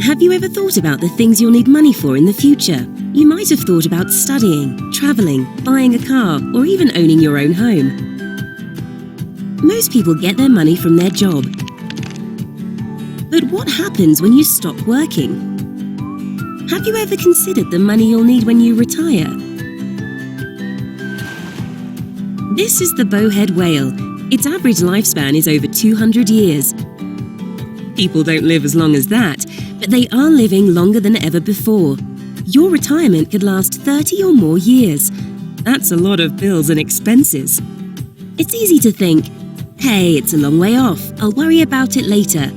Have you ever thought about the things you'll need money for in the future? You might have thought about studying, traveling, buying a car, or even owning your own home. Most people get their money from their job. But what happens when you stop working? Have you ever considered the money you'll need when you retire? This is the bowhead whale. Its average lifespan is over 200 years. People don't live as long as that, but they are living longer than ever before. Your retirement could last 30 or more years. That's a lot of bills and expenses. It's easy to think, hey, it's a long way off, I'll worry about it later.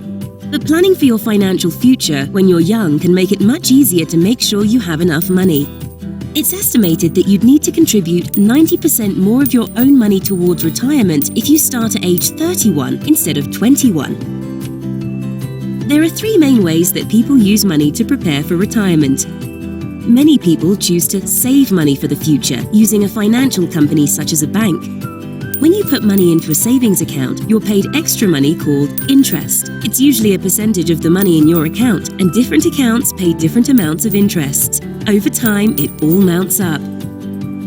But planning for your financial future when you're young can make it much easier to make sure you have enough money. It's estimated that you'd need to contribute 90% more of your own money towards retirement if you start at age 31 instead of 21. There are three main ways that people use money to prepare for retirement. Many people choose to save money for the future using a financial company such as a bank. When you put money into a savings account, you're paid extra money called interest. It's usually a percentage of the money in your account, and different accounts pay different amounts of interest. Over time, it all mounts up.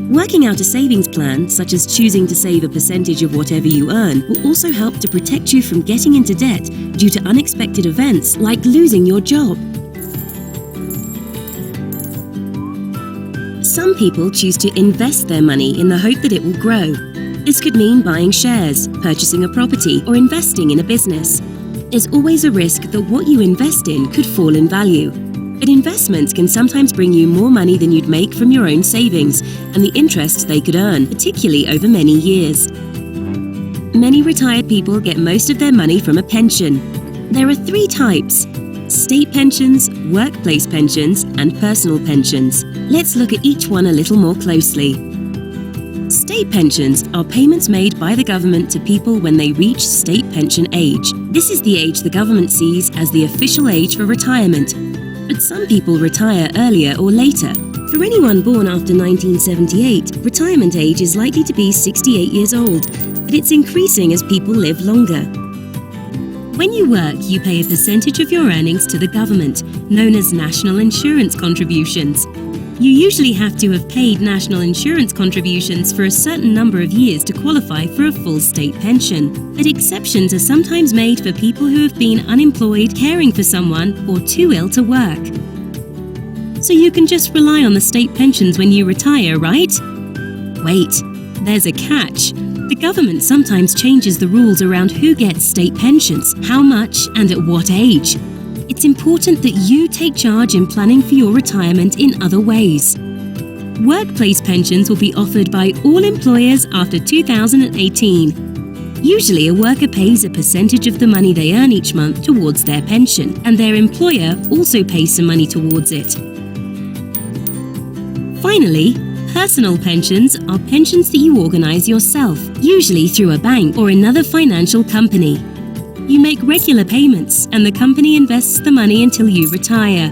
Working out a savings plan, such as choosing to save a percentage of whatever you earn, will also help to protect you from getting into debt due to unexpected events like losing your job. Some people choose to invest their money in the hope that it will grow. This could mean buying shares, purchasing a property, or investing in a business. There's always a risk that what you invest in could fall in value. But investments can sometimes bring you more money than you'd make from your own savings and the interest they could earn, particularly over many years. Many retired people get most of their money from a pension. There are three types: state pensions, workplace pensions, and personal pensions. Let's look at each one a little more closely. State pensions are payments made by the government to people when they reach state pension age. This is the age the government sees as the official age for retirement. But some people retire earlier or later. For anyone born after 1978, retirement age is likely to be 68 years old, but it's increasing as people live longer. When you work, you pay a percentage of your earnings to the government, known as national insurance contributions. You usually have to have paid national insurance contributions for a certain number of years to qualify for a full state pension. But exceptions are sometimes made for people who have been unemployed, caring for someone, or too ill to work. So you can just rely on the state pensions when you retire, right? Wait, there's a catch. The government sometimes changes the rules around who gets state pensions, how much, and at what age. It's important that you take charge in planning for your retirement in other ways. Workplace pensions will be offered by all employers after 2018. Usually, a worker pays a percentage of the money they earn each month towards their pension, and their employer also pays some money towards it. Finally, personal pensions are pensions that you organize yourself, usually through a bank or another financial company. You make regular payments, and the company invests the money until you retire.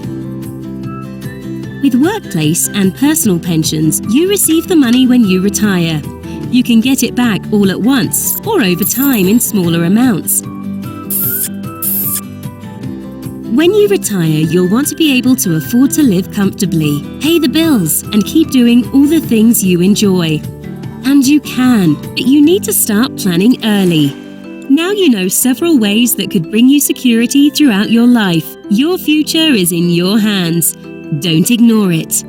With workplace and personal pensions, you receive the money when you retire. You can get it back all at once or over time in smaller amounts. When you retire, you'll want to be able to afford to live comfortably, pay the bills, and keep doing all the things you enjoy. And you can, but you need to start planning early. Now you know several ways that could bring you security throughout your life. Your future is in your hands. Don't ignore it.